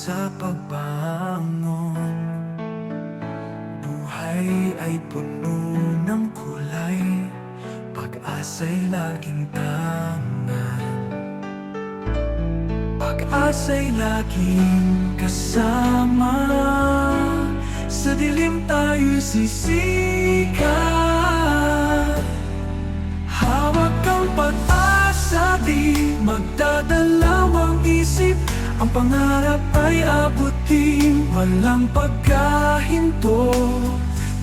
sa pagbangon. Buhay ay puno ng kulay, pag-asa'y laging tangan. Pag-asa'y laging kasama, sa dilim tayo sisikat. Hawak ang pag-asa, di magdadalawang isip, ang pangarap ay abutin, walang pagkahinto.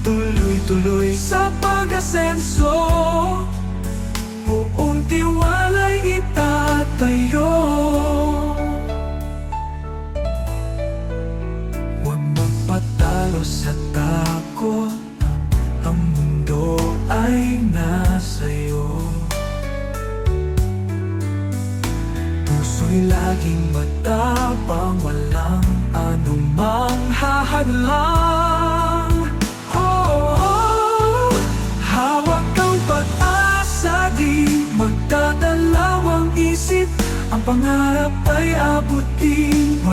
Tuloy-tuloy sa pag-asenso, buong tiwala'y itatayo. Huwag magpatalo sa takot, ang mundo ay nasa'yo. Puso'y laging matapang, walang anumang hahadlang. Hawak ang pag-asa, di magdadalawang isip, ang pangarap ay abutin.